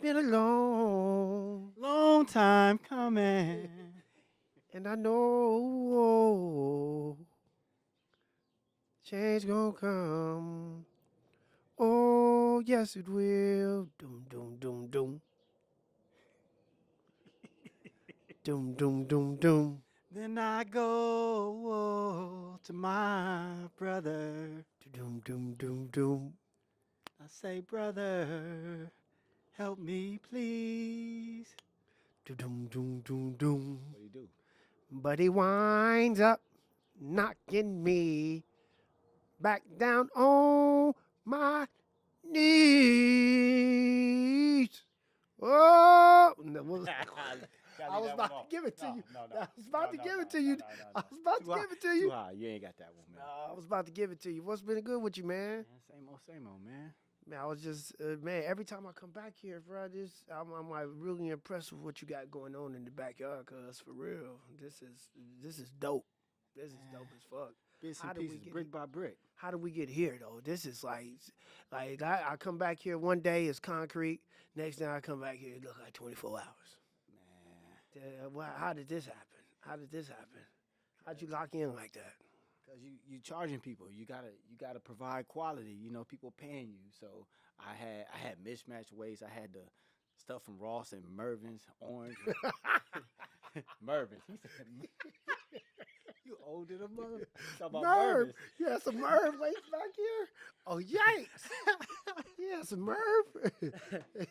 been a long, Long time coming. and I know change gonna come. Oh, yes, it will. Doom, doom, doom, doom. Doom, doom, doom, doom. Then I go to my brother. Doom, doom, doom, doom. I say, brother, help me, please. Doom, doom, doom, doom. What do you do? But he winds up knocking me back down on my knees. Oh, no, Gotta I leave was that one about to off. give it to No, you. no, no, I was no, about to no, give no, it to no, you. no, no, I no. was about to Too give high, it to too you. high. You ain't got that one, man. I was about to give it to you. What's been good with you, man? Man, same old, man. Man, I was just man. Every time I come back here, bro, I'm like really impressed with what you got going on in the backyard. Cause for real, this is dope. This is dope Man, as fuck. bits How and did we pieces, get? brick by brick. How did we get here though? This is like I come back here one day it's concrete. Next day I come back here it look like 24 hours. Man, How did this happen? How did this happen? How'd you lock in like that? cause you charging people. You gotta provide quality. You know, people paying you. So I had mismatched ways. I had the stuff from Ross and Mervin's orange. Mervin's. He said, "You old than a mother." Talking about Merv, Mervin's. you had some Merv weights back here. Oh yikes! Yeah, some Merv.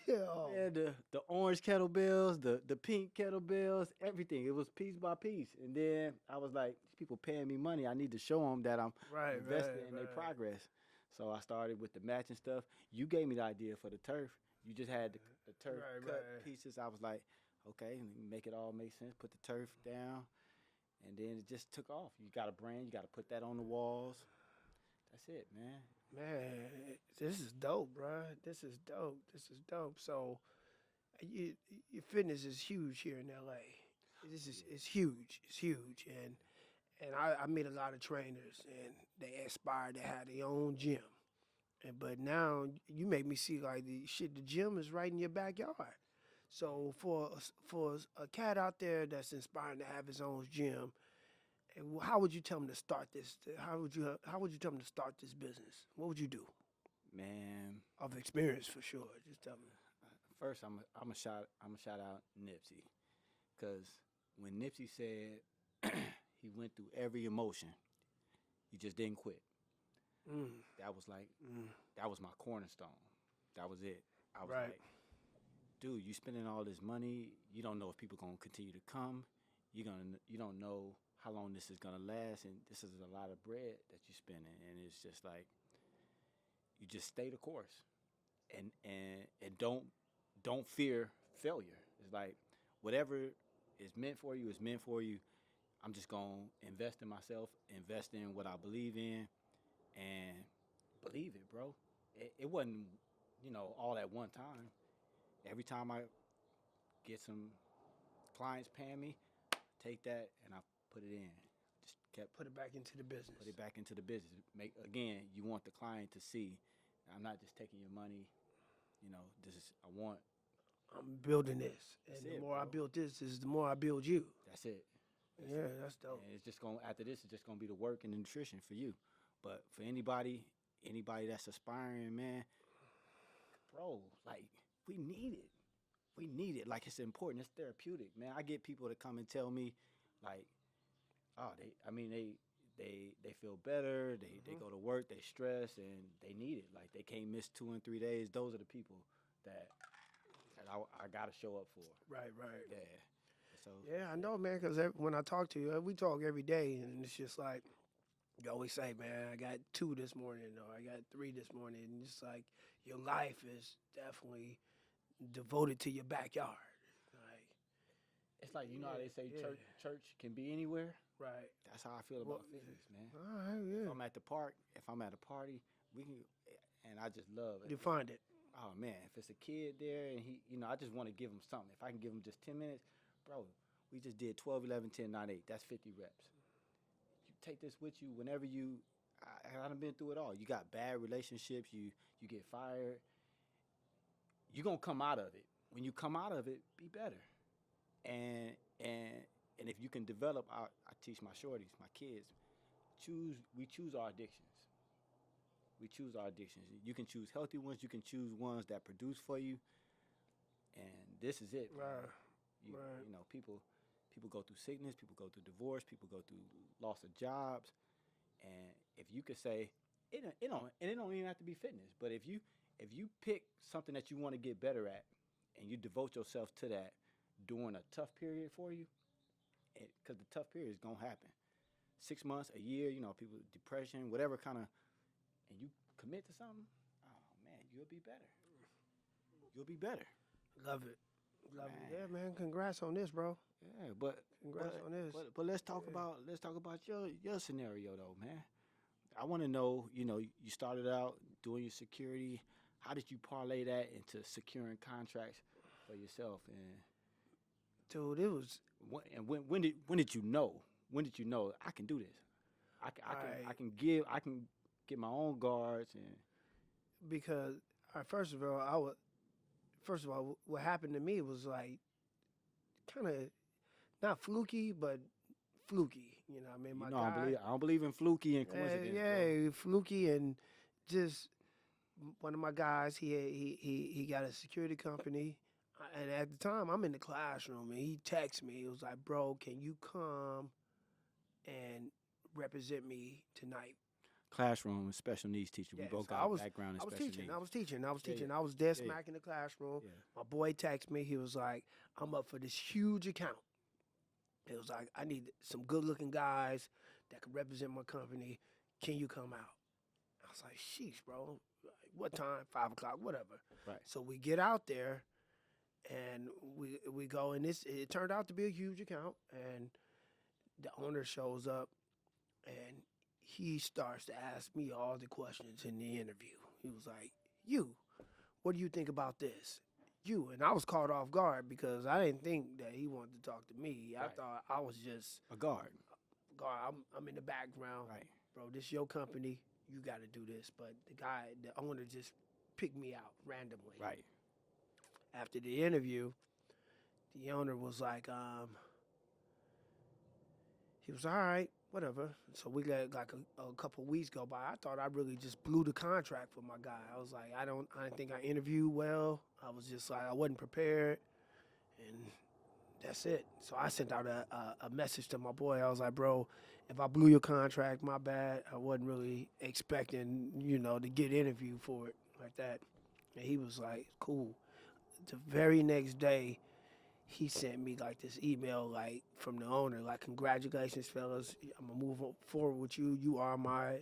Yeah, oh. Man, the orange kettlebells, the pink kettlebells, everything. It was piece by piece. And then I was like, these people paying me money. I need to show them that I'm Right, invested right, in their right. progress. So I started with the matching stuff. You gave me the idea for the turf. You just had the turf Right, cut right. pieces. I was like, okay, make it all make sense. Put the turf down, and then it just took off. You got a brand. You got to put that on the walls. That's it, man. Man, this is dope, bro. This is dope. This is dope. So, you, your fitness is huge here in LA. This is Yeah. it's huge. It's huge, and I meet a lot of trainers, and they aspire to have their own gym. And but now you make me see like the shit. The gym is right in your backyard. So for a cat out there that's inspiring to have his own gym, how would you tell him to start this? How would you tell him to start this business? What would you do? Man, Of experience for sure. Just tell me. first I'm a shout out Nipsey, because when Nipsey said he went through every emotion, he just didn't quit. Mm, That was like mm, that was my cornerstone. That was it. I was right. like, dude, you spending all this money, you don't know if people gonna continue to come. You don't know how long this is gonna last, and this is a lot of bread that you're spending, and it's just like you just stay the course, and don't fear failure. It's like whatever is meant for you is meant for you. I'm just gonna invest in myself, invest in what I believe in, and believe it, bro. It wasn't, all at one time. Every time I get some clients paying me, take that and I put it in. Just kept Put it back into the put business. it back into the business. Make again, you want the client to see I'm not just taking your money. This is I want. I'm building this, That's and the it, more I bro. build this, is the more I build you. That's it. That's Yeah, it. that's dope. And it's just going after this. It's just gonna be the work and the nutrition for you. But for anybody that's aspiring, man, bro, like we need it. We need it. Like it's important. It's therapeutic, man. I get people to come and tell me, like, oh, they feel better. They Hmm. go to work, they stress, and they need it. Like they can't miss 2 and 3 days. Those are the people that I gotta show up for. Right, right. Yeah. So Yeah, that's I it. know, man. Because when I talk to you, we talk every day, and it's just like you always say, man, I got two this morning, or I got three this morning, and it's like your life is definitely devoted to your backyard. Like, It's like how they say yeah, yeah, church can be anywhere. right. That's how I feel Well, about fitness, man. all right, If yeah. I'm at the park, if I'm at a party, we can, and I just love it. You find it. Oh man, if it's a kid there and I just want to give him something. If I can give him just 10 minutes, bro, we just did 12, 11, 10, 9, 8. That's 50 reps. You take this with you whenever you. I done been through it all. You got bad relationships. You get fired. You gonna come out of it. when you come out of it, be better. And and if you can develop, I teach my shorties, my kids, we choose our addictions. We choose our addictions. You can choose healthy ones. You can choose ones that produce for you. And this is it. Right. You, Right. you know, people go through sickness. People go through divorce. People go through loss of jobs. And if you could say, it don't even have to be fitness. But if you pick something that you want to get better at, and you devote yourself to that during a tough period for you, because the tough period is gonna happen. 6 months, a year, people depression, whatever kind of, and you commit to something. Oh man, you'll be better. You'll be better. Love it. Love Man. it. Yeah, man. Congrats on this, bro. Yeah, but Congrats on this. But let's talk about your scenario though, man. I want to know. You started out doing your security. How did you parlay that into securing contracts for yourself? And Dude, it was when did you know? When did you know I can do this? I can get my own guards and because first of all, what happened to me was like kind of not fluky, but fluky. You know, what I mean, my guy. I don't believe in fluky and coincidence. Yeah, fluky, and just one of my guys. He got a security company, and at the time I'm in the classroom, and he texted me. It was like, "Bro, can you come and represent me tonight?" Classroom and special needs teacher. Yeah, We both so got a background in I was special teaching. needs. I was teaching. Yeah. I was dead Yeah, smack in the classroom. Yeah. My boy texted me. He was like, "I'm up for this huge account." It was like, "I need some good-looking guys that can represent my company. Can you come out?" I was like, "Sheesh, bro. Like, what time? 5 o'clock, whatever." Right. So we get out there, and we go, and it turned out to be a huge account. And the owner shows up, and he starts to ask me all the questions in the interview. He was like, "You, what do you think about this? You?" And I was caught off guard because I didn't think that he wanted to talk to me. I Right. thought I was just A guard. guard. I'm in the background, Right. bro. This your company. You got to do this. But the owner, just picked me out randomly. Right. After the interview, the owner was like, he was all right, whatever. So we let like a couple weeks go by. I thought I really just blew the contract for my guy. I was like, I didn't think I interviewed well. I was just like, I wasn't prepared, and that's it. So I sent out a message to my boy. I was like, "Bro, if I blew your contract, my bad. I wasn't really expecting, to get interviewed for it like that." And he was like, "Cool." The very next day, he sent me like this email like from the owner, like, "Congratulations, fellas. I'm gonna move forward with you. You are my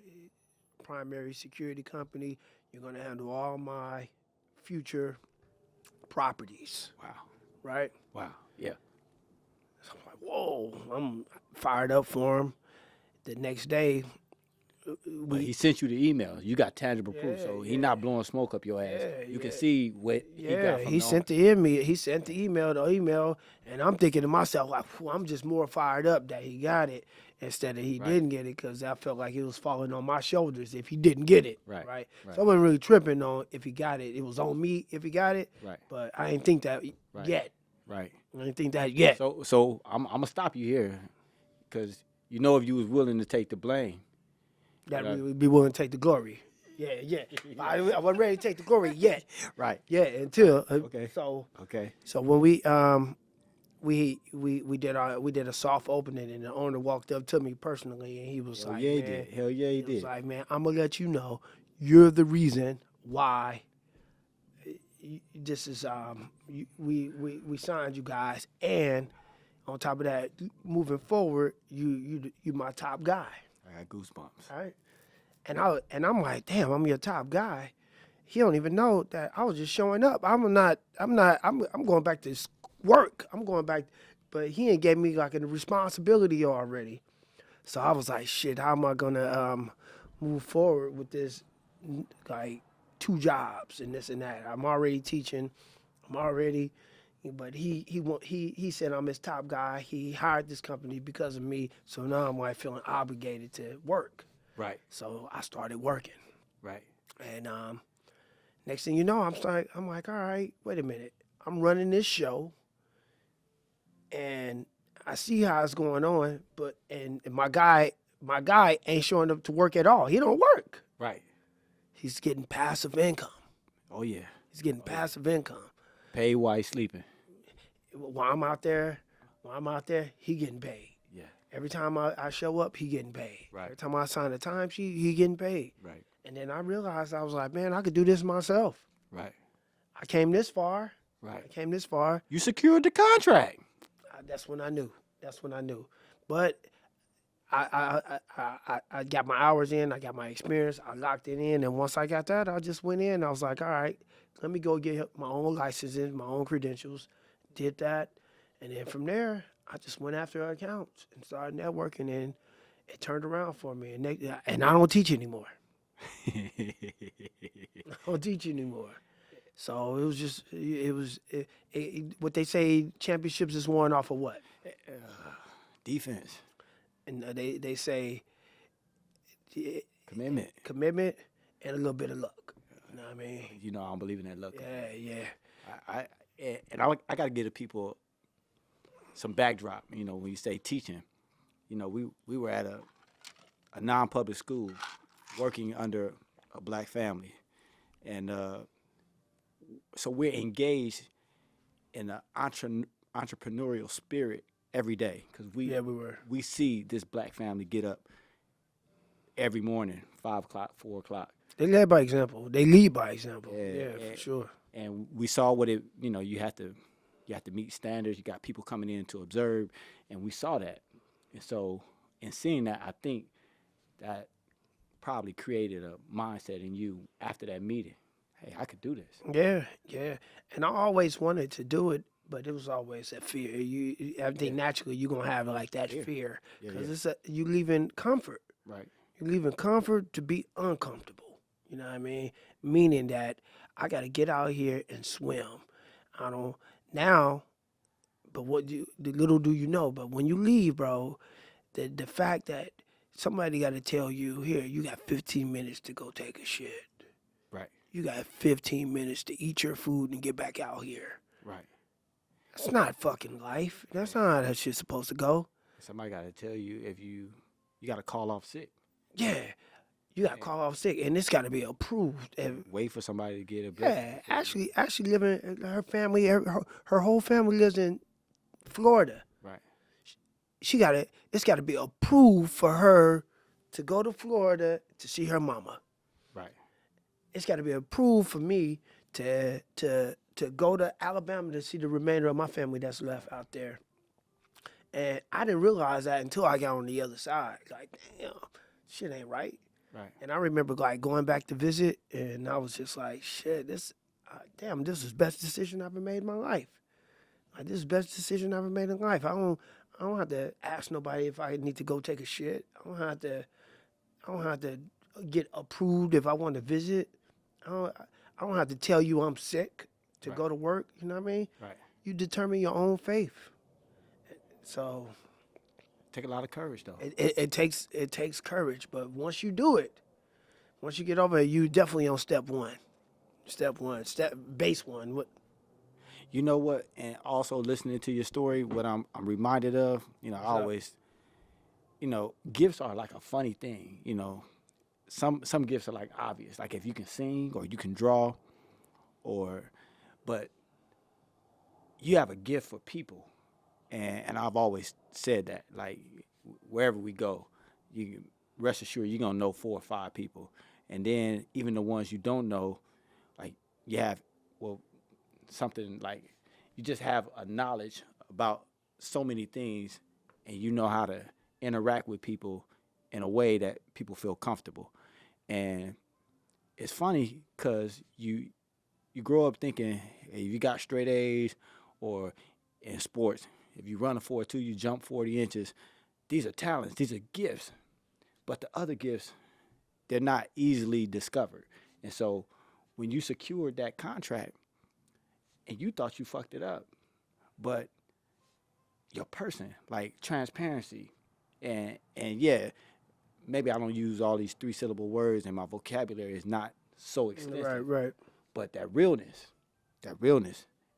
primary security company. You're gonna handle all my future properties." Wow. Right? Wow. Yeah. So I'm like, whoa, I'm fired up for him. The next day, But he sent you the email. You got tangible proof, Yeah, so he yeah. not blowing smoke up your ass. Yeah, You can yeah. see what he yeah, got from he the sent the email. He sent the email, and I'm thinking to myself, like, "Phew, I'm just more fired up that he got it instead of he Right. didn't get it, because I felt like it was falling on my shoulders if he didn't get it. Right, Right. right. So I wasn't really tripping on if he got it. It was on me if he got it. Right. But I didn't think that Right. yet. Right. I didn't think that yet. So I'm gonna stop you here, because if you was willing to take the blame. That Right. we would be willing to take the glory. Yeah. I wasn't ready to take the glory yet. Right. Yeah, until Okay. So Okay. when we did a soft opening, and the owner walked up to me personally, and he was Hell like, yeah, he "Man," did. Hell yeah, he he was did. like, "Man, I'm gonna let you know, you're the reason why this is we signed you guys, and on top of that, moving forward, you my top guy." I got goosebumps. All right. I'm like, "Damn, I'm your top guy." He don't even know that I was just showing up. I'm going back to work. I'm going back, but he ain't gave me like a responsibility already. So I was like, "Shit, how am I gonna move forward with this, like 2 jobs and this and that?" I'm already teaching. But he said I'm his top guy. He hired this company because of me. So now I'm like feeling obligated to work. Right. So I started working, Right. and next thing you know, I'm like, all right, wait a minute. I'm running this show, and I see how it's going on, but and my guy ain't showing up to work at all. He don't work. Right. He's getting passive income. Oh yeah. He's getting passive income. Pay while he's sleeping. While I'm out there, he getting paid. Yeah. Every time I show up, he getting paid. Right. Every time I sign a timesheet, he getting paid. Right. And then I realized, I was like, man, I could do this myself. Right. I came this far. Right. I came this far. You secured the contract. That's when I knew. But I got my hours in. I got my experience. I locked it in. And once I got that, I just went in. I was like, all right, let me go get my own licenses, my own credentials. Did that. And then from there, I just went after accounts and started networking. And it turned around for me. And I don't teach anymore. I don't teach anymore. So it was just, what they say, championships is won off of what? Defense. And they say Commitment. and a little bit of luck. You know what I mean? You know I don't believe in that luck. Yeah. I got to give the people some backdrop. You know, when you say teaching, you know, we were at a non-public school working under a black family, and so we're engaged in the entrepreneurial spirit every day because we see this black family get up every morning, 5 o'clock, 4 o'clock. They lead by example. Yeah, for sure. And we saw what it. You know, you have to meet standards. You got people coming in to observe, and we saw that. And so, in seeing that, I think that probably created a mindset in you after that meeting. Hey, I could do this. Yeah. And I always wanted to do it, but it was always that fear. I think naturally you're gonna have like that fear because you leaving comfort. Right. You're leaving comfort to be uncomfortable. You know what I mean? Meaning that I got to get out here and swim. I don't now, but little do you know, but when you leave, bro, the fact that somebody got to tell you, here, you got 15 minutes to go take a shit. Right. You got 15 minutes to eat your food and get back out here. Right. That's not fucking life. That's not how that shit's supposed to go. Somebody got to tell you if you got to call off sick. Yeah. You got to call off sick, and it's got to be approved. Wait for somebody to get a blessing. Yeah, actually living, her family, her whole family lives in Florida. Right. It's got to be approved for her to go to Florida to see her mama. Right. It's got to be approved for me to go to Alabama to see the remainder of my family that's left out there. And I didn't realize that until I got on the other side. Like, damn, shit ain't right. Right. And I remember like going back to visit, and I was just like, shit, this is the best decision I've ever made in my life. Like, this is the best decision I've ever made in life. I don't have to ask nobody if I need to go take a shit. I don't have to get approved if I want to visit. I don't have to tell you I'm sick to go to work. You know what I mean? Right. You determine your own faith. So take a lot of courage, though. It takes courage, but once you do it, once you get over it, you definitely on step one. Base one. What? You know what? And also listening to your story, what I'm reminded of, you know, I always, you know, gifts are like a funny thing. You know, some gifts are like obvious, like if you can sing or you can draw, but you have a gift for people. And I've always said that, like, wherever we go, you rest assured you're going to know 4 or 5 people. And then even the ones you don't know, like, you have, something like, you just have a knowledge about so many things, and you know how to interact with people in a way that people feel comfortable. And it's funny because you grow up thinking, hey, if you got straight A's, or in sports, if you run a 4.2, you jump 40 inches. These are talents. These are gifts. But the other gifts, they're not easily discovered. And so when you secured that contract and you thought you fucked it up, but your person, like transparency, and yeah, maybe I don't use all these 3-syllable words and my vocabulary is not so extensive. Right. But that realness,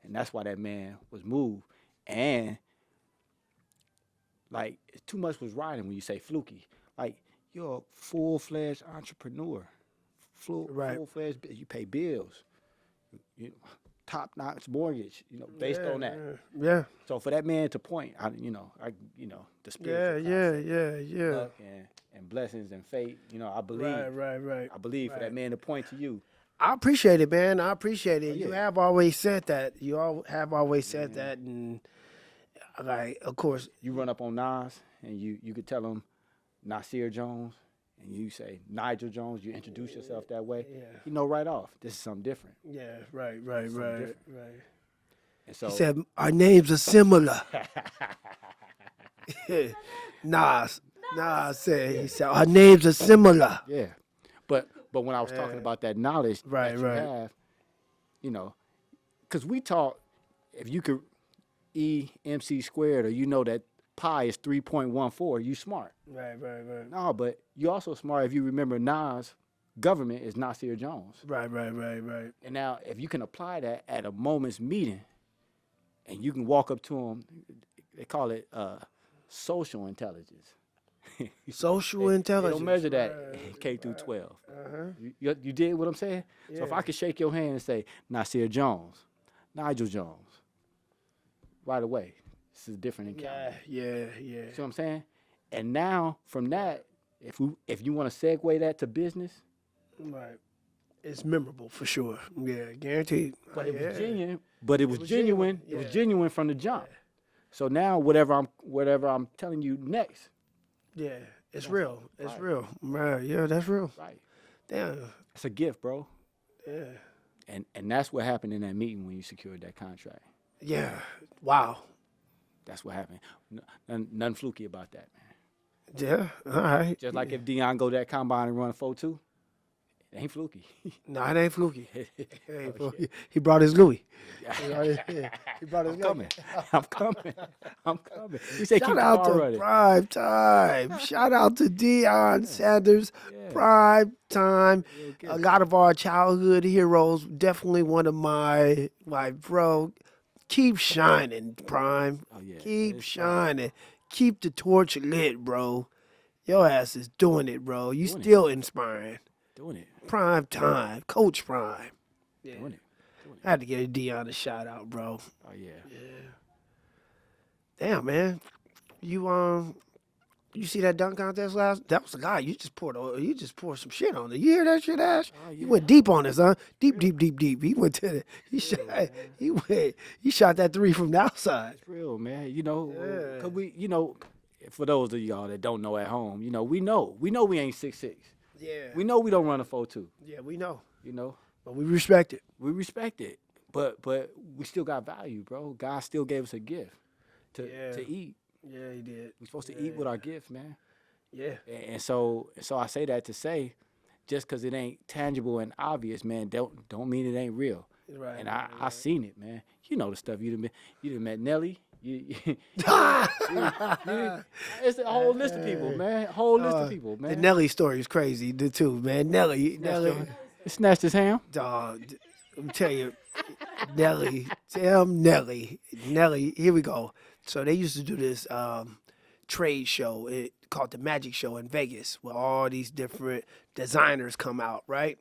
And that's why that man was moved. And like too much was riding when you say fluky. Like you're a full-fledged entrepreneur. Right. Full-fledged, you pay bills. You top-notch mortgage, based on that. Yeah. So for that man to point, the spiritual concept, Yeah. luck and blessings and fate, I believe. Right. I believe for that man to point to you. I appreciate it, man. I appreciate it. Oh, yeah. You have always said that. You all have always said that, and like, of course, You run up on Nas and you could tell him Nasir Jones, and you say Nigel Jones. You introduce yourself that way. Yeah. You know right off this is something different. yeah, right. And so He said our names are similar. Nas said. He said our names are similar. yeah, but when I was talking about that knowledge Right, that you have, because we taught if you could MC squared, or that pi is 3.14, you smart. Right. No, but you also smart if you remember Nas' government is Nasir Jones. Right. And now if you can apply that at a moment's meeting, and you can walk up to them, they call it social intelligence. Social They intelligence. don't measure that in K through 12. You did what I'm saying? So if I could shake your hand and say, Nasir Jones, Nigel Jones, right away, this is a different encounter. Yeah. See what I'm saying? And now from that, if you want to segue that to business, Right. It's memorable for sure. Yeah, guaranteed. but it was Yeah. genuine. But it was genuine. It was yeah. genuine from the jump. So now whatever I'm telling you next, Yeah, it's real. It's real. Right. Yeah, that's real. right? Damn. It's a gift, bro. Yeah. And that's what happened in that meeting when you secured that contract. Yeah. Wow. That's what happened. Nothing fluky about that, man. Yeah. All right. Just like if Dion go to that combine and run 4.2, it ain't fluky. No, it ain't fluky. It ain't fluky. He brought his Louis. He brought his I'm Louis. coming. I'm coming. He said keep Shout the out car to running. Prime Time. Shout out to Deion Sanders. Prime Time. A lot of our childhood heroes. Definitely one of my bro. Keep shining, Prime. Oh, yeah. Keep It's shining. Keep the torch lit, bro. Your ass is doing it, bro. You Doing it. still inspiring. Doing it. Prime Time. Coach Prime. Yeah. Doing it. I had to give Deion a shout out, bro. Oh yeah. Damn, man. You see that dunk contest last? That was the guy. You just poured some shit on it. You hear that shit, Ash? Oh, yeah. You went deep on this, huh? Deep. He went to the. He shot that three from the outside. It's real, man. Cause we, for those of y'all that don't know at home, we know we ain't 6'6". Yeah. We know we don't run a 4.2. Yeah, we know. But we respect it. We respect it, but we still got value, bro. God still gave us a gift to eat. Yeah, he did. We're supposed to eat with our gift, man. Yeah. And so I say that to say, just because it ain't tangible and obvious, man, don't mean it ain't real. Right. And I seen it, man. You know the stuff you done met Nelly. It's a whole list of people, man. The Nelly story is crazy, too, man. Nelly. It snatched his ham. Dog, let me tell you, Nelly, here we go. So they used to do this trade show called the Magic Show in Vegas, where all these different designers come out, right?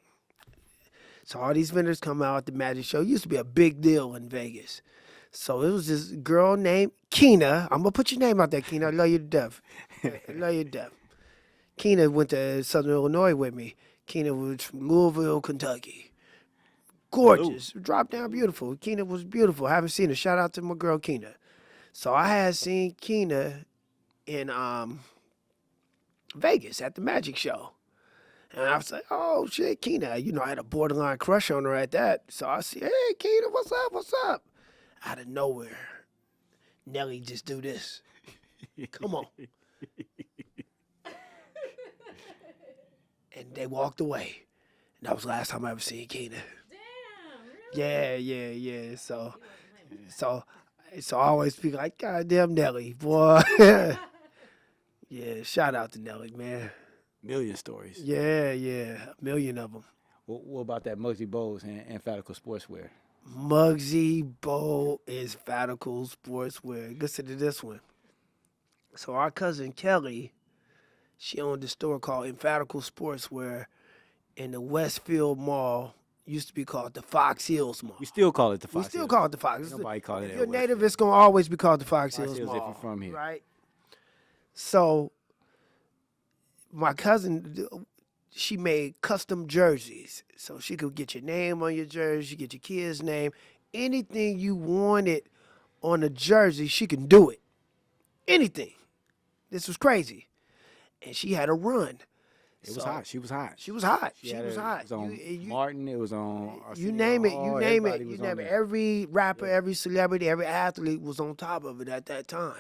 So all these vendors come out at the Magic Show. It used to be a big deal in Vegas. So it was this girl named Keena. I'm going to put your name out there, Keena. I love you to death. Keena went to Southern Illinois with me. Keena was from Louisville, Kentucky. Gorgeous. Drop down beautiful. Keena was beautiful. I haven't seen her. Shout out to my girl Keena. So I had seen Keena in Vegas at the Magic Show. And I was like, oh, shit, Keena. I had a borderline crush on her at that. So I said, hey, Keena, what's up? Out of nowhere, Nelly just do this. Come on. And they walked away. And that was the last time I ever seen Keena. Damn, really? Yeah. So I always be like, goddamn Nelly, boy. Yeah, shout out to Nelly, man. Million stories. Yeah, a million of them. What about that Muggsy Bogues and Emphatical Sportswear? Muggsy Bow is Fatical Sportswear. Listen to this one. So our cousin Kelly, she owned a store called Emphatical Sportswear in the Westfield Mall. Used to be called the Fox Hills Mall. We still call it the We Fox still Hills. call it the Fox. Nobody call it If that you're Westfield. native, it's gonna always be called the Fox Fox Hills Hills if Mall. you're from here. Right. So my cousin, she made custom jerseys, so she could get your name on your jersey, get your kid's name, anything you wanted on a jersey, she can do it. Anything. This was crazy, and she had a run. It was hot. She was hot. She was hot. She had was it hot. was on You- Martin. It was on. you Arsenio name it. Hall, You name it. everybody You was name on it. there. Every rapper, every celebrity, every athlete was on top of it at that time.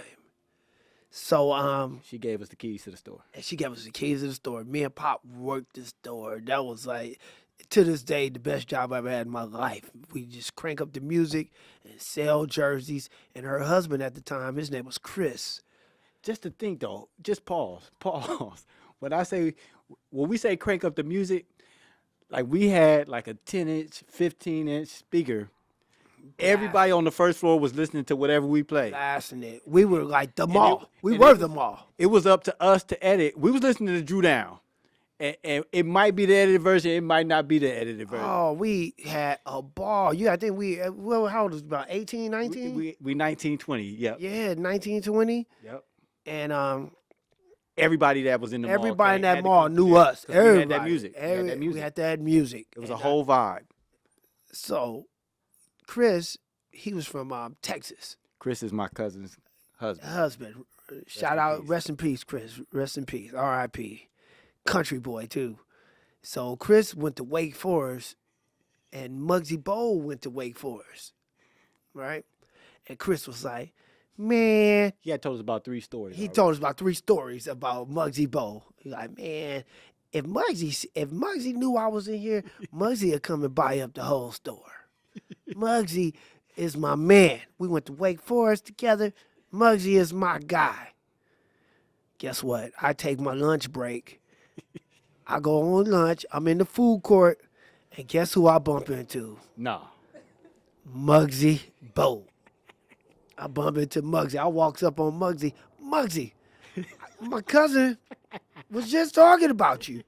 So She gave us the keys to the store. and she gave us the keys to the store. Me and Pop worked the store. That was like, to this day, the best job I ever had in my life. We just crank up the music and sell jerseys. And her husband at the time, his name was Chris. Just to think though, just pause. When we say crank up the music, like we had like a 10-inch, 15-inch speaker. Everybody on the first floor was listening to whatever we played. Blasting it. We were like the it- mall. We and were it the was- mall. It was up to us to edit. We was listening to Drew Down. And it might be the edited version. It might not be the edited version. Oh, we had a ball. I think well, how old was it? About 18, 19? We 1920. Yep. Yeah, 19, 20. Yep. And Everybody that was in the mall. everybody in had that to mall come knew through there, us. 'cause we had Everybody. that music. We had that music. We had that music. It was a And, whole vibe. So, Chris, he was from Texas. Chris is my cousin's husband. Husband. Shout in out. peace. Rest in peace, Chris. Rest in peace. R.I.P. Country boy, too. So, Chris went to Wake Forest, and Muggsy Bow went to Wake Forest. Right? And Chris was like, man, He had told us about 3 stories. he already. told us about 3 stories about Muggsy Bow. He's like, man, if Muggsy knew I was in here, Muggsy would come and buy up the whole store. Muggsy is my man. We went to Wake Forest together. Muggsy is my guy. Guess what? I take my lunch break. I go on lunch. I'm in the food court. And guess who I bump into? No. Muggsy Bow. I bump into Muggsy. I walks up on Muggsy. Muggsy, my cousin was just talking about you.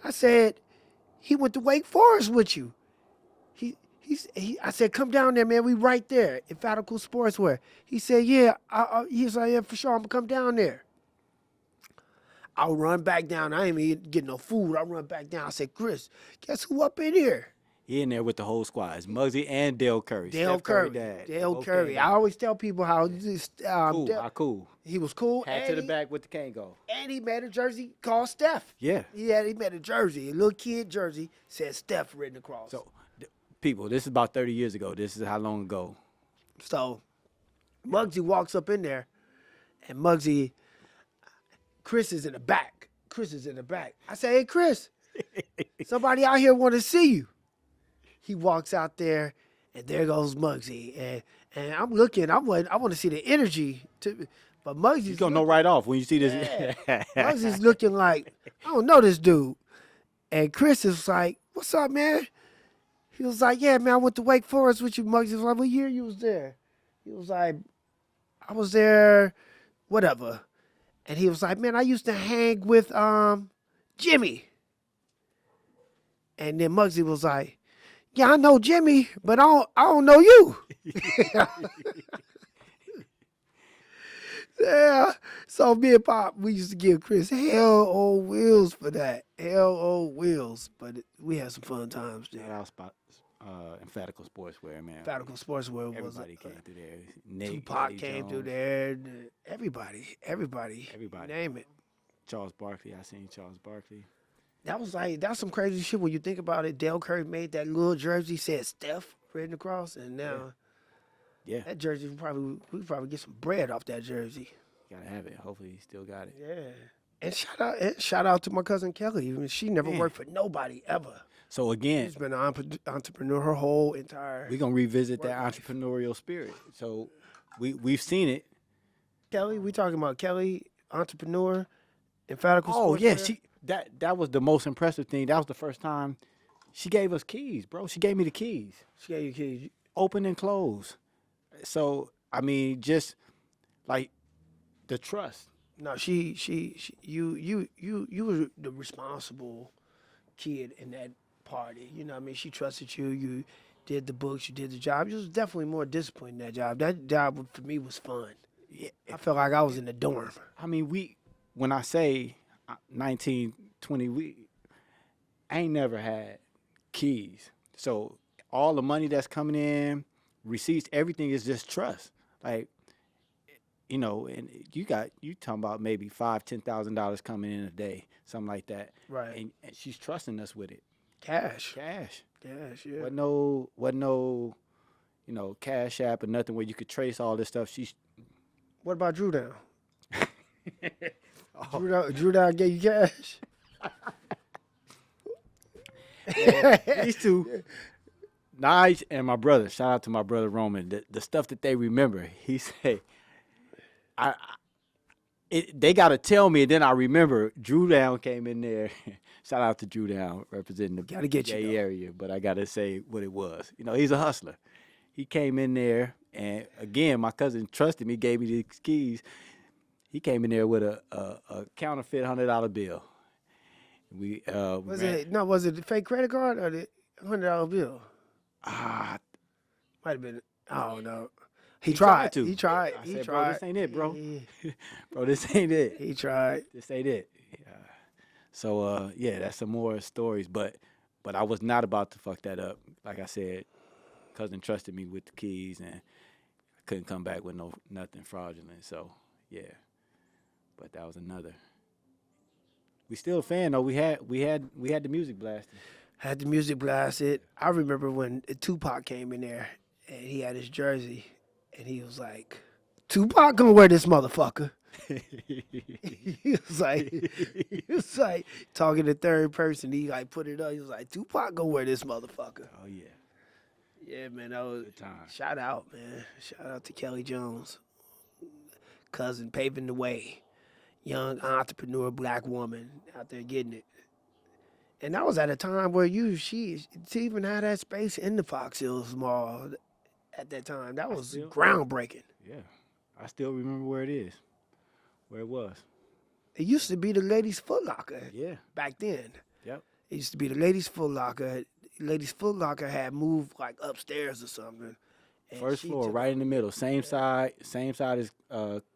I said, he went to Wake Forest with you. I said, come down there, man. We right there. Emphatical Sportswear. He said, yeah. He was like, yeah, for sure. I'm going to come down there. I'll run back down. I ain't even getting no food. I run back down. I said, Chris, guess who up in here? He in there with the whole squad. It's Muggsy and Dale Curry. Dale Steph Curry. dad. Dale Both Curry. came I back. always tell people how Cool. Cool. he was cool. Hat to the back with the cane go. And he made a jersey called Steph. Yeah. He made a jersey, a little kid jersey, said Steph written across. So, people, this is about 30 years ago. This is how long ago. So Muggsy walks up in there, and Muggsy, Chris is in the back. I say, hey, Chris, somebody out here want to see you. He walks out there, and there goes Muggsy. And I'm looking, I want to see the energy. But Muggsy's You're going to know right off when you see this. Yeah. Muggsy's looking like, I don't know this dude. And Chris is like, what's up, man? He was like, yeah, man, I went to Wake Forest with you, Muggsy. Was like, what year you was there? He was like, I was there, whatever. And he was like, man, I used to hang with Jimmy. And then Muggsy was like, yeah, I know Jimmy, but I don't know you. Yeah. So me and Pop, we used to give Chris hell on wheels for that. Hell on wheels. But we had some fun times there. Shout out spot, Emphatical Sportswear, man. Emphatical Sportswear was Everybody came through there. Nate, Tupac Eddie came through Jones, there. Everybody. Everybody. Name it. Charles Barkley. I seen Charles Barkley. That's some crazy shit when you think about it. Dale Curry made that little jersey, said Steph written across, and now Yeah. that jersey we probably get some bread off that jersey. Gotta have it. Hopefully he still got it. Yeah. And shout out to my cousin Kelly. Even she never Man. worked for nobody ever. So again, She's been an entrepreneur her whole entire. we're gonna revisit that entrepreneurial spirit. So we've seen it. Kelly, we talking about Kelly, entrepreneur, Emphatical Oh yeah, Sportswear? that was the most impressive thing. That was the first time She gave us keys, bro. She gave me the keys, She gave you keys. open and close. So I mean, just like the trust. No, you were the responsible kid in that party. You know what I mean? She trusted you. You did the books. You did the job. You was definitely more disciplined in that job. That job for me was fun. Yeah, I felt like I was in the dorm. I mean, when I say 19, 20, I ain't never had keys. So all the money that's coming in, receipts, everything is just trust. Like, and you talking about maybe $5,000-$10,000 coming in a day, something like that. Right. And she's trusting us with it. Cash. Cash. Cash, yeah. What no, Cash App or nothing where you could trace all this stuff. She's What about Drew Down? Drew Down gave you cash? these two, Nige and my brother. Shout out to my brother Roman. The stuff that they remember, he said, they got to tell me, and then I remember Drew Down came in there. Shout out to Drew Down representing the Gotta get you, Bay though. Area, but I got to say what it was. He's a hustler. He came in there, and again, my cousin trusted me, gave me the keys. He came in there with a counterfeit $100 bill. Was it the fake credit card or the $100 bill? Ah, Might have been. I don't know. He tried tried. to. He tried. I He said, tried. bro, this ain't it, bro. Yeah, Bro, this ain't it. he tried. This ain't it. So yeah, that's some more stories. But I was not about to fuck that up. Like I said, cousin trusted me with the keys, and I couldn't come back with nothing fraudulent. So yeah, but that was another. We still a fan though. We had the music blasting. Had the music blasted. I remember when Tupac came in there and he had his jersey and he was like, "Tupac gonna wear this motherfucker." he was like talking to third person. He like put it up. He was like, "Tupac gonna wear this motherfucker." Oh yeah, Yeah, man, that was good time. shout out, man. Shout out to Kelly Jones, cousin paving the way, young entrepreneur black woman out there getting it. And that was at a time where she even had that space in the Fox Hills Mall at that time. That was groundbreaking. Yeah, I still remember where it was. It used to be the Ladies Foot Locker Yeah. back then. Yep. It used to be the Ladies Foot Locker. Ladies Foot Locker had moved like upstairs or something. And First she floor, took- right in the middle. Same side as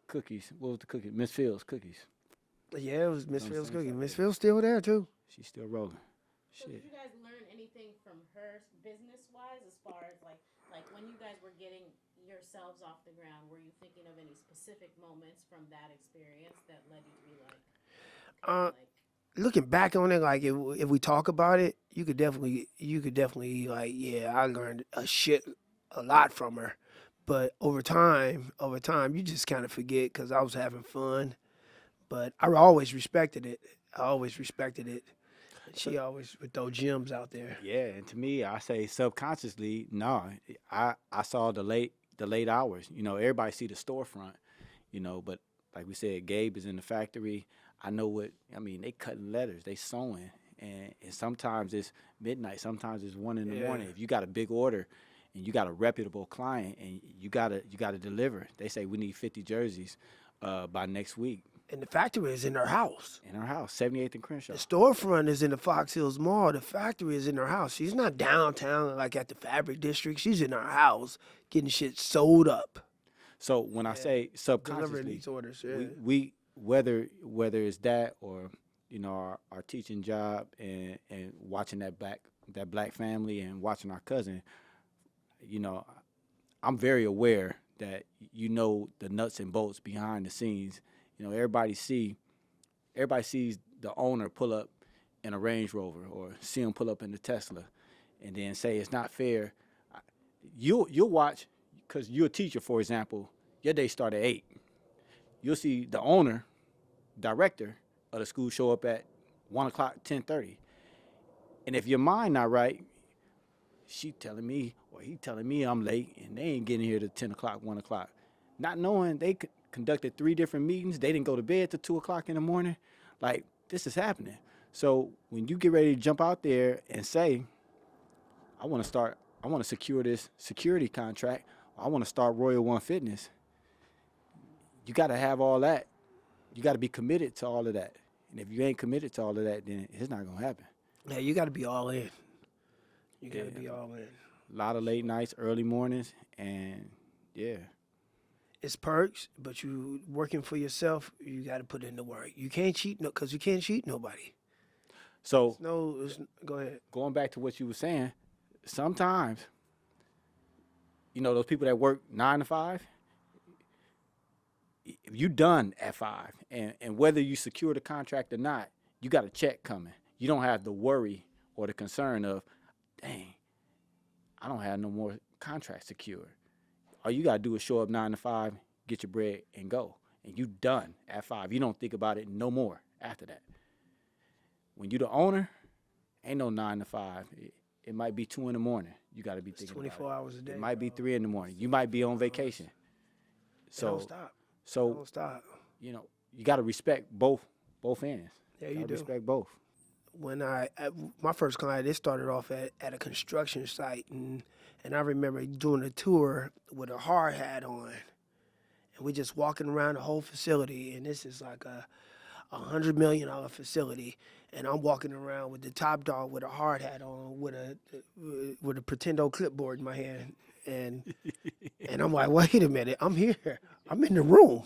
Cookies. What was the cookie? Miss Phil's Cookies. Yeah, it was Miss On Phil's the same cookie. side, Miss yeah. Phil's still there too. She's still rolling. So Shit. did you guys learn anything from her business wise as far as like when you guys were getting yourselves off the ground, were you thinking of any specific moments from that experience that led you to be like, Uh, like Looking back on it, like if we talk about it, you could definitely like, yeah, I learned a lot from her. But over time, you just kind of forget because I was having fun. But I always respected it. She always would throw gems out there. Yeah, and to me, I say subconsciously, no. I saw the late hours. Everybody see the storefront, but like we said, Gabe is in the factory. I know they cutting letters, they sewing, and sometimes it's midnight, sometimes it's 1 in the morning. If you got a big order and you got a reputable client and you gotta deliver, they say we need 50 jerseys by next week. And the factory is in her house. In her house, 78th and Crenshaw. The storefront is in the Fox Hills Mall. The factory is in her house. She's not downtown like at the Fabric District. She's in her house getting shit sold up. So when I say Delivering subconsciously, these orders. Yeah. we whether it's that or our teaching job and watching that black family and watching our cousin, I'm very aware that the nuts and bolts behind the scenes. Everybody sees the owner pull up in a Range Rover or see him pull up in the Tesla, and then say it's not fair. You'll watch, because you're a teacher, for example. Your day start at 8. You'll see the owner, director of the school show up at 1 o'clock, 10:30. And if your mind not right, she telling me or he telling me I'm late and they ain't getting here till 10 o'clock, 1 o'clock. Not knowing they conducted 3 different meetings. They didn't go to bed till 2 o'clock in the morning. Like, this is happening. So when you get ready to jump out there and say, I want to secure this security contract. I want to start Royal One Fitness. You got to have all that. You got to be committed to all of that. And if you ain't committed to all of that, then it's not going to happen. Yeah, you got to be all in. You got to Yeah. be all in. A lot of late nights, early mornings, and yeah. It's perks, but you working for yourself, you got to put in the work. You can't cheat because you can't cheat nobody. So Go ahead. going back to what you were saying, sometimes, those people that work 9 to 5, if you done at 5, and whether you secure the contract or not, you got a check coming. You don't have the worry or the concern of, dang, I don't have no more contract secured. All you got to do is show up 9 to 5, get your bread, and go. And you done at 5. You don't think about it no more after that. When you the owner, ain't no 9 to 5. It might be 2 in the morning. You got to be thinking 24 about hours a day. It might be 3 in the morning. You might be on vacation. Don't stop. So Don't stop. you got to respect both ends. Yeah, you do. Respect both. When my first client, it started off at a construction site, and I remember doing a tour with a hard hat on, and we just walking around the whole facility, and this is like a $100 million facility, and I'm walking around with the top dog with a hard hat on, with a Pretendo clipboard in my hand, and I'm like, wait a minute, I'm here, I'm in the room.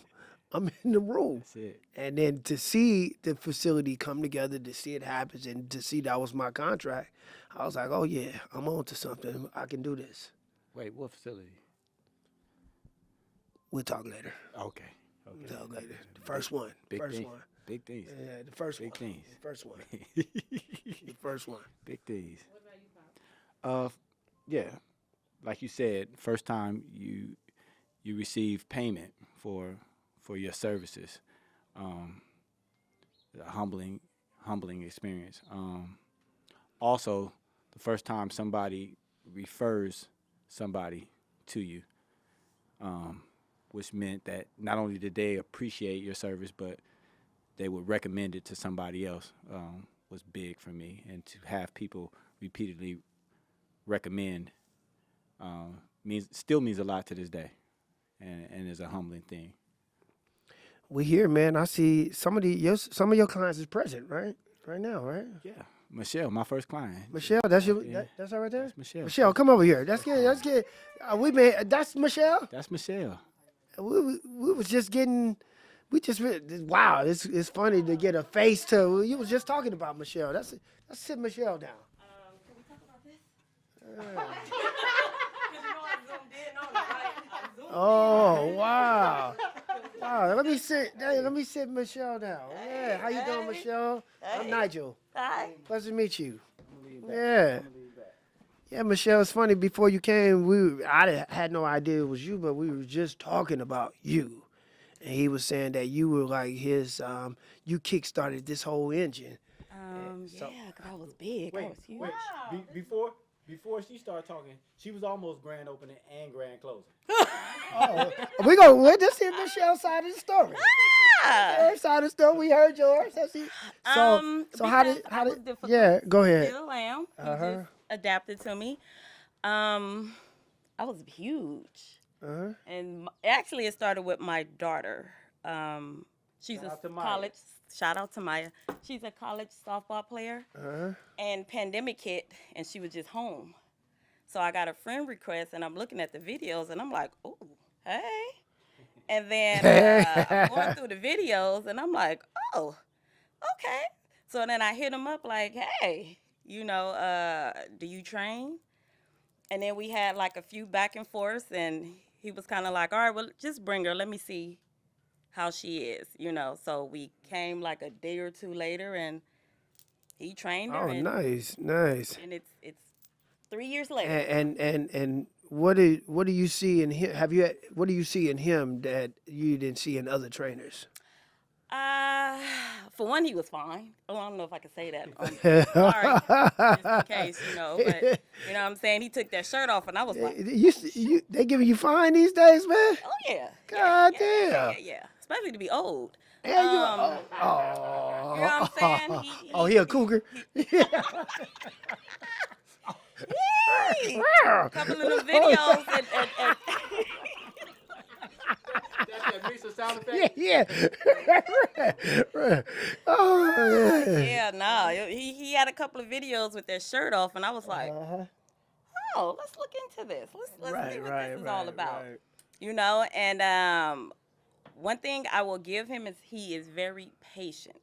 That's it. And then to see the facility come together, to see it happen, and to see that was my contract, I was like, oh yeah, I'm on to something. I can do this. Wait, what facility? We'll talk later. Okay. We'll talk later. The first one. Big First things. one. Big things. Yeah, the first Big one. things. The first one. The first one. Big things. What about you, Pop? Yeah, like you said, first time you receive payment for your services, a humbling experience. Also, the first time somebody refers somebody to you, which meant that not only did they appreciate your service, but they would recommend it to somebody else, was big for me. And to have people repeatedly recommend still means a lot to this day, and is a humbling thing. We here, man. I see some of your clients is present, right? Right now, right? Yeah, Michelle, my first client. Michelle, that's your Yeah. that's her right there? That's Michelle. Michelle, come over here. That's good. That's good. That's Michelle. That's Michelle. We was just getting. Wow, it's funny to get a face to. You was just talking about Michelle. Let's sit Michelle down. Can we talk about this? Because you know I zoomed in on it, right? I zoomed Oh wow, wow. Let me sit Michelle down. Yeah, how you doing, Michelle? I'm Nigel. Hi. Pleasure to meet you. Yeah. Yeah, Michelle, it's funny. Before you came, I had no idea it was you, but we were just talking about you. And he was saying that you were like his, you kickstarted this whole engine. Yeah, because I was big. I was huge. Before she started talking, she was almost grand opening and grand closing. This is Michelle's side of the story. Her side of the story, we heard yours. So how did, yeah, go ahead. Still am. He Uh-huh. just adapted to me. I was huge. Uh-huh. And actually it started with my daughter. She's Shout out to a Maya. college, shout out to Maya. She's a college softball player. Uh-huh. And pandemic hit and she was just home. So I got a friend request and I'm looking at the videos and I'm like, oh, hey. And then I'm going through the videos and I'm like, oh, okay. So then I hit him up like, hey, do you train? And then we had like a few back and forths and he was kind of like, all right, well, just bring her. Let me see how she is, So we came like a day or two later and he trained her. Oh, nice. And it's 3 years later. And what do you see in him? What do you see in him that you didn't see in other trainers? For one, he was fine. Oh, I don't know if I can say that. Sorry, just in case, But you know what I'm saying? He took that shirt off, and I was like, They giving you fine these days, man? oh, yeah. God Yeah. damn. Especially to be old. And You know what I'm saying? He a cougar? Right. A couple of the videos and That's that mix of sound Yeah, yeah. Oh, yeah. yeah, no, he had a couple of videos with their shirt off, and I was like, Uh-huh. oh, let's look into this. Let's see Right, what right, this is all right, about. right. You know, and one thing I will give him is he is very patient.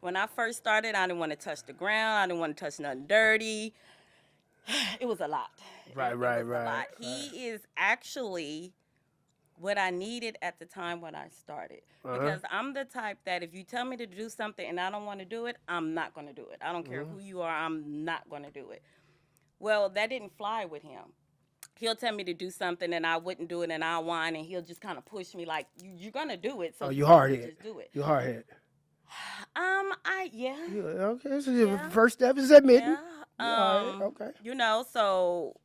When I first started, I didn't want to touch the ground. I didn't want to touch nothing dirty. It was a lot. Right, It right, was a lot. right, He is actually what I needed at the time when I started. Because I'm the type that if you tell me to do something and I don't want to do it, I'm not going to do it. I don't care who you are, I'm not going to do it. Well, that didn't fly with him. He'll tell me to do something and I wouldn't do it and I'll whine and he'll just kind of push me like, you're going to do it. So Oh, you hard head. just do it. You hard head. Yeah. Okay, so Yeah. the first step is admitting. Yeah. You hard head, okay. You know, so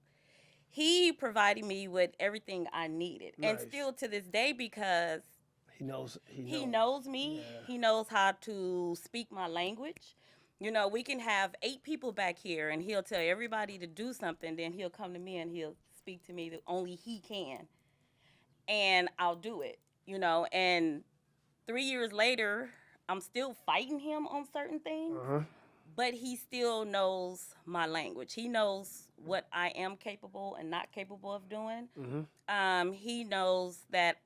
he provided me with everything I needed. And Nice. still to this day, because He knows. he knows me, Yeah. he knows how to speak my language. You know, we can have 8 people back here and he'll tell everybody to do something, then he'll come to me and he'll speak to me that only he can. And I'll do it, you know, and 3 years later, I'm still fighting him on certain things. But he still knows my language. He knows what I am capable and not capable of doing. He knows that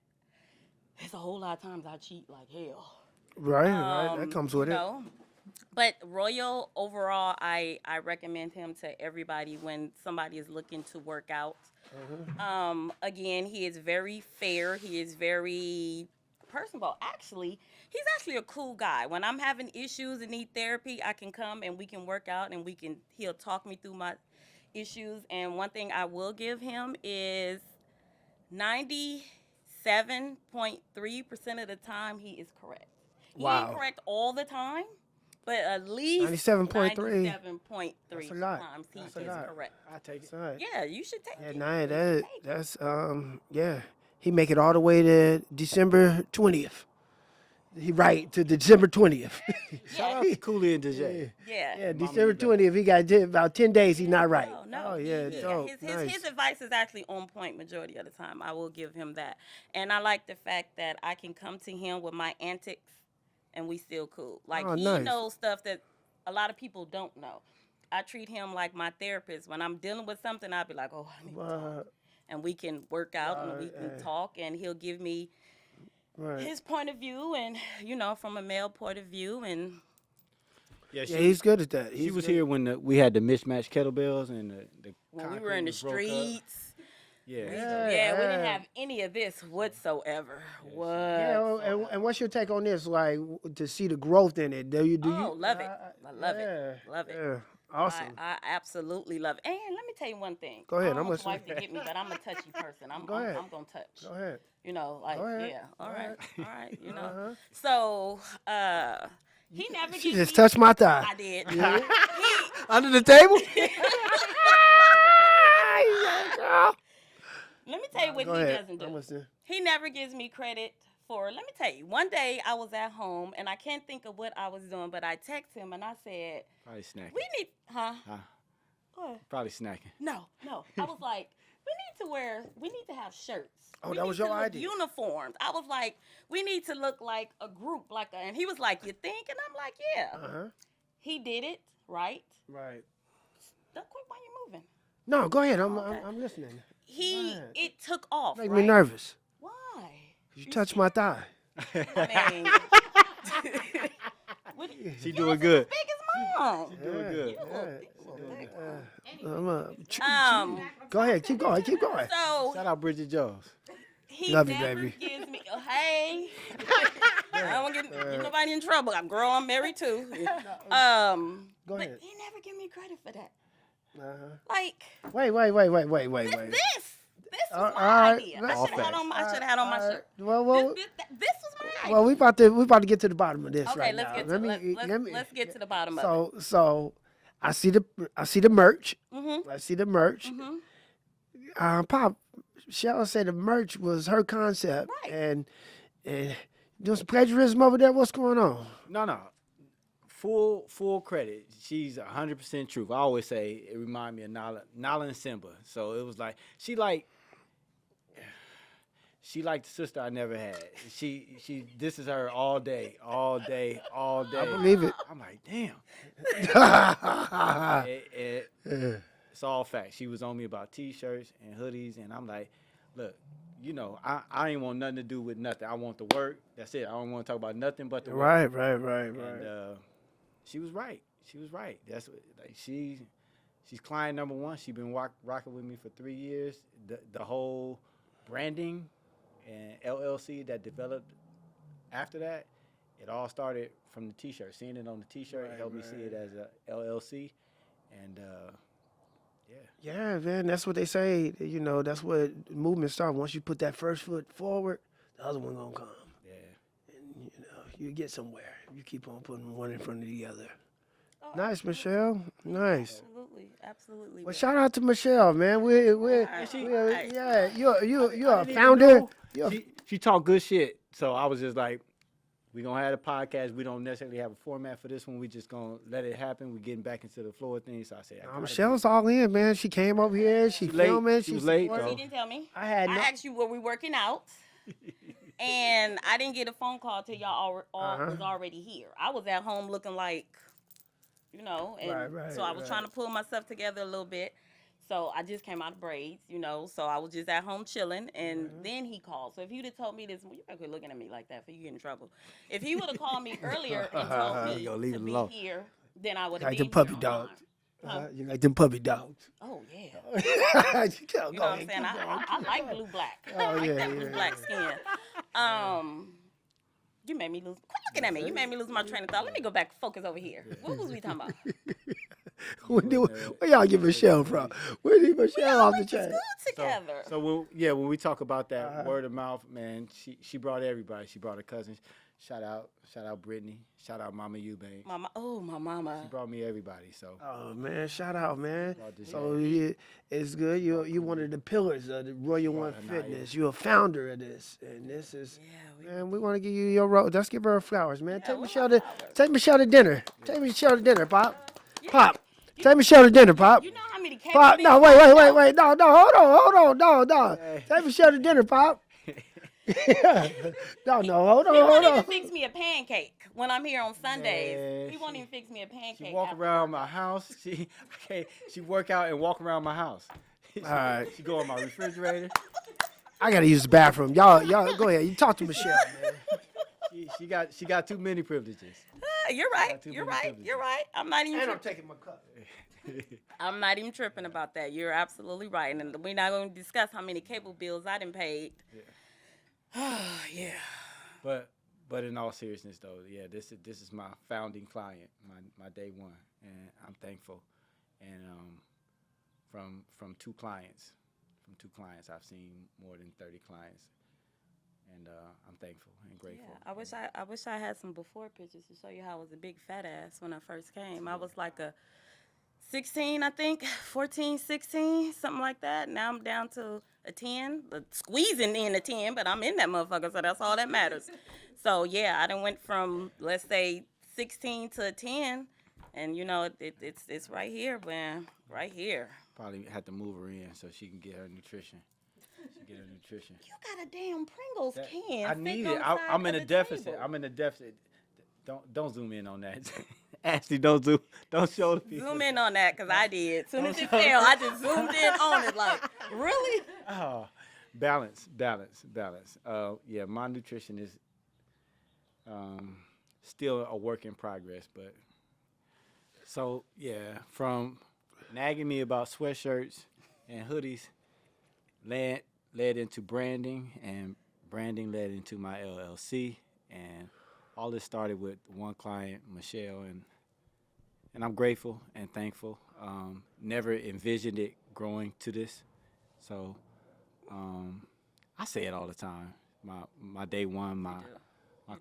there's a whole lot of times I cheat like hell. Right, right. That comes with you it. know. But Royal, overall, I recommend him to everybody when somebody is looking to work out. Again, he is very fair. He is very personable. He's actually a cool guy. When I'm having issues and need therapy, I can come and we can work out and he'll talk me through my issues. And one thing I will give him is 97.3% of the time he is correct. He Wow. ain't correct all the time, but at least 97.3. 97.3 That's a lot. times he That's is a lot. correct. I take it. It's all right. Yeah, you should take Yeah, it. nah, You should take it. that's yeah. He make it all the way to December 20th. He right to December 20th. Shout out to Cooley and DJ. Yeah. Yeah, Mama December need that. 20th. He got about 10 days. He's not right. No. Oh yeah, dope. Nice. His advice is actually on point majority of the time. I will give him that. And I like the fact that I can come to him with my antics and we still cool. Like Oh, he nice. knows stuff that a lot of people don't know. I treat him like my therapist. When I'm dealing with something, I'll be like, oh, I need to talk. And we can work out and we can talk and he'll give me Right. his point of view and, you know, from a male point of view. And Yeah, Yeah, he's good at that. she was here when we had the mismatched kettlebells and the when we were in the concrete was broke up. streets, Yeah. we didn't have any of this whatsoever. Yeah, and what's your take on this? Like to see the growth in it. Do you? Love it. I love it. Love it. Yeah, awesome. I absolutely love it. And let me tell you one thing. Go ahead, I don't I'm want listening. my wife to get me, but I'm a touchy person. I'm Go ahead. I'm gonna touch. Go ahead. You know, like Go ahead. yeah. All Go right. ahead. All right. You know. Uh-huh. So he never She gives just me. touched my thigh. I did. Under the table. Let me tell you what Go he ahead. doesn't I'm do. listening. He never gives me credit for. Let me tell you. One day I was at home and I can't think of what I was doing, but I texted him and I said, Probably snacking. "We need, huh? Huh? What? Probably snacking. No. I was like, we need to have shirts. Oh, We that need was to your look idea. Uniforms. I was like, we need to look like a group, and he was like, you think? And I'm like, yeah. He did it, right? Right. Don't quit while you're moving. No, go ahead. Okay. I'm listening. It took off, Make right? me nervous. Why? You touched my thigh. I mean, She doing good. big as mine. Doing good. You look big. Go ahead. Keep going. Keep going. So Shout out Bridget Jones. he Love you, never baby. gives me hey. I don't want to get nobody in trouble. I'm girl, I'm married too. Go But ahead. he never give me credit for that. Uh-huh. Like Wait. this was my all right. idea. I All should have had on my shirt. Well, This was my idea. well, we about to get to the bottom of this Okay, right let's now. get let's get to the bottom of it. So I see the merch. Mm-hmm. I see the merch. Pop, Shell said the merch was her concept, Right. and doing some plagiarism over there. What's going on? No. full credit. She's 100% truth. I always say it remind me of Nala and Simba. So it was like she like the sister I never had. This is her all day. I believe it. I'm like, damn. It's all facts. She was on me about T-shirts and hoodies, and I'm like, look, I ain't want nothing to do with nothing. I want to work. That's it. I don't want to talk about nothing but the work. Right. And she was right. That's what, like she's client number one. She's been rocking with me for 3 years. The whole branding and LLC that developed after that, it all started from the T-shirt. Seeing it on the T-shirt helped me see it as a LLC, and Yeah, man, that's what they say. That's what movement starts. Once you put that first foot forward, the other one gonna come. yeah. And you get somewhere. You keep on putting one in front of the other. Oh, Nice, Michelle. Nice. Absolutely. Well, shout out to Michelle, man. You're a didn't founder. know. She talked good shit, so I was just like, we gonna have a podcast. We don't necessarily have a format for this one. We just gonna let it happen. We getting back into the flow of things. So I said, Michelle's all in, man. She came over here. She late. filming. She was late, Well, though. he didn't tell me. I had I no. asked you, were we working out? And I didn't get a phone call till y'all was already here. I was at home looking like, and Right, so I was trying to pull myself together a little bit. So I just came out of braids, so I was just at home chilling, and then he called. So if you'd have told me this, you better quit looking at me like that, for you get in trouble. If he would have called me earlier and told me Yo, leave to it be alone. here, then I would have Like been them puppy here on dogs. time. You like them puppy dogs. Oh yeah. You You know what I'm saying? I like blue black. I like that blue black skin. You made me lose. Quit looking at me. You made me lose my train of thought. Let me go back. Focus over here. What was we talking about? Where y'all get Michelle from? Where did Michelle off the chain? Together. So when we talk about that word of mouth, man, she brought everybody. She brought her cousins. Shout out Brittany. Shout out Mama Eubank. my mama. She brought me everybody. So Oh man, shout out, man. this So it's good. You one of the pillars of the Royal One Fitness. You're a founder of this, and this is. Man, we want to give you your role. Let's give her flowers, man. Take Michelle to dinner. Take Michelle to dinner, Pop. Pop. Take Michelle to dinner, Pop. You know how many cable Pop. No, bills wait. I No, hold on. No. Take Michelle to dinner, Pop. No, hold He won't even on. fix me a pancake when I'm here on Sundays. Man, He won't even fix me a pancake. she walk after around work. my house. She work out and walk around my house. All right. She go in my refrigerator. I gotta use the bathroom. Y'all go ahead. You talk to Michelle, man. She got too many privileges. You're right. too You're many right. privileges. You're right. I'm not even. And I'm taking my cup. I'm not even tripping about that. You're absolutely right, and we're not going to discuss how many cable bills I done paid. Yeah. But in all seriousness, though, yeah, this is my founding client, my day one, and I'm thankful. And from two clients, I've seen more than 30 clients, and I'm thankful and grateful. Yeah, I wish I had some before pictures to show you how I was a big fat ass when I first came. I was like a 16, I think, 14, 16, something like that. Now I'm down to a 10, squeezing in a 10, but I'm in that motherfucker, so that's all that matters. So, yeah, I done went from, let's say, 16 to a 10, and, it's right here, man, right here. Probably had to move her in so she can get her nutrition. You got a damn Pringles can. I need sitting it. on the I'm side in a of the deficit. table. I'm in a deficit. Don't zoom in on that. Ashley, don't show the people. Zoom in on that, because I did. As soon as it fell, I just zoomed in on it like, really? Oh, balance. Yeah, my nutrition is still a work in progress, but so yeah, from nagging me about sweatshirts and hoodies led into branding, and branding led into my LLC, and all this started with one client, Michelle, and I'm grateful and thankful. Never envisioned it growing to this, so I say it all the time. My day one, my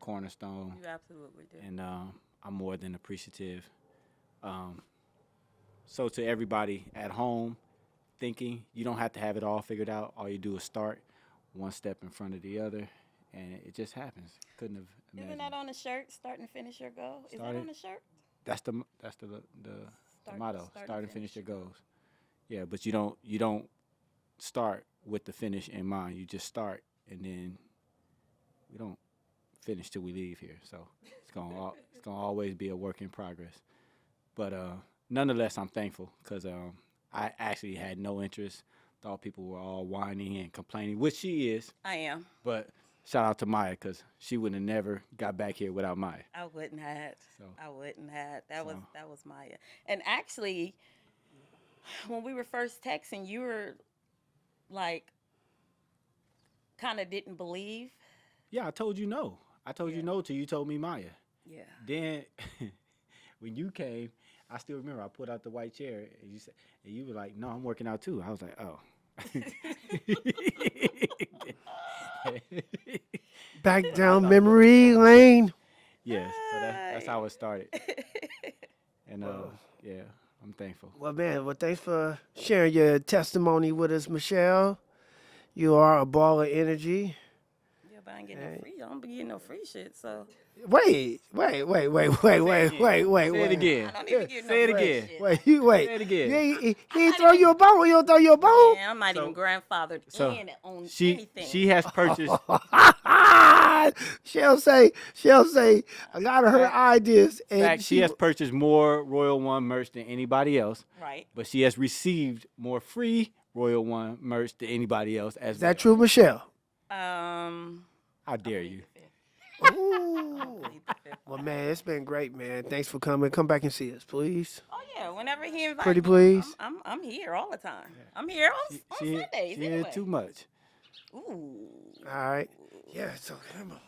cornerstone, You absolutely do. and I'm more than appreciative. So to everybody at home, thinking you don't have to have it all figured out. All you do is start one step in front of the other, and it just happens. Couldn't have imagined. Isn't that on the shirt? Start and finish your goal. Is that Started. on the shirt? that's the motto. Start and finish your goals. Yeah, but you don't start with the finish in mind. You just start, and then we don't finish till we leave here. So it's gonna always be a work in progress. But nonetheless, I'm thankful because I actually had no interest. Thought people were all whining and complaining, which she is. I am. But shout out to Maya because she would have never got back here without Maya. I wouldn't have. So, I wouldn't have. That so. was Maya. And actually, when we were first texting, you were like, kind of didn't believe. Yeah, I told you no. I told you no till you told me Maya. Yeah. Then when you came, I still remember I pulled out the white chair and you were like, "No, I'm working out too." I was like, "Oh." Back down memory lane. Yeah, so that's how it started. And yeah, I'm thankful. Well, man, thanks for sharing your testimony with us, Michelle. You are a ball of energy. Yeah, but I ain't getting no free. I don't be getting no free shit. So. Wait. Say it again. I don't even get Say it no free again. shit. Wait. Say it again. He throw you a bone. You don't throw you a bone. Man, I'm not even grandfathered in on anything. She has purchased. She'll say, a lot of her ideas. And In fact, she has purchased more Royal One merch than anybody else. Right. But she has received more free Royal One merch than anybody else. Is that true, Michelle? How dare you? Ooh. Well, man, it's been great, man. Thanks for coming. Come back and see us, please. Oh yeah, whenever he invites Pretty me, please. I'm here all the time. I'm here on Sundays. She Anyway. ain't too much. Ooh. All right. Yeah, so come on.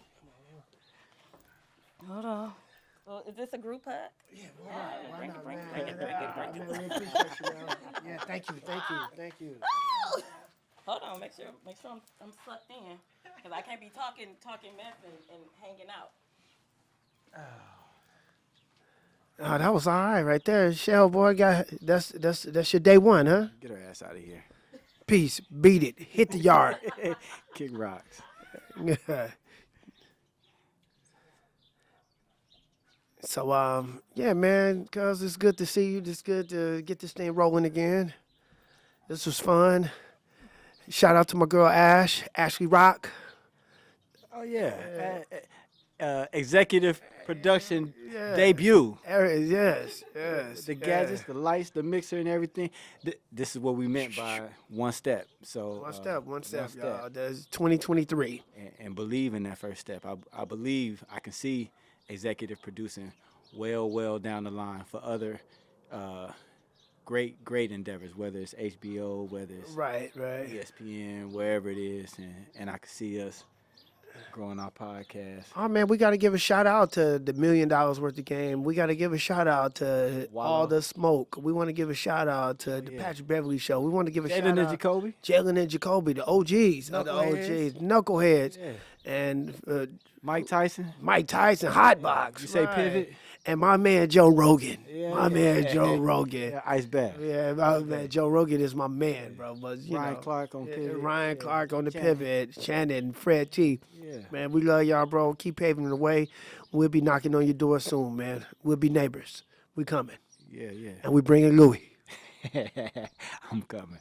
Hold on. Well, is this a group hug? Yeah, Bring it, bring it, man. bring it, bring it, bring it. Man, we appreciate you, man. Yeah, thank you. Hold on, make sure I'm sucked in, cause I can't be talking mess and hanging out. Oh, that was all right there. Shell boy that's your day one, huh? Get her ass out of here. Peace. Beat it. Hit the yard. Kick rocks. So yeah, man, cuz it's good to see you. It's good to get this thing rolling again. This was fun. Shout out to my girl Ashley Rock. Oh yeah. Executive production debut. Yes. The gadgets, the lights, the mixer, and everything. This is what we meant by one step. So One step, y'all. That's 2023. And believe in that first step. I believe I can see executive producing well down the line for other great endeavors, whether it's HBO, whether it's Right. ESPN, wherever it is, and I can see us growing our podcast. Oh man, we got to give a shout out to the $1 million worth of game. We got to give a shout out to All the Smoke. We want to give a shout out to the Patrick Beverly Show. We want to give a shout out Jalen and Jacoby. Jalen and Jacoby, the OGs, Knuckleheads, Yeah. and Mike Tyson. Hotbox. You say right. Pivot. And my man Joe Rogan. Yeah. Joe Rogan. Yeah, Ice Bath. Yeah, my man Joe Rogan is my man, bro. But Ryan Clark on Pivot. Ryan Yeah. Clark on the Shannon. Pivot. Shannon, Fred T. Yeah. Man, we love y'all, bro. Keep paving the way. We'll be knocking on your door soon, man. We'll be neighbors. We coming. Yeah. And we bringing Louis. I'm coming.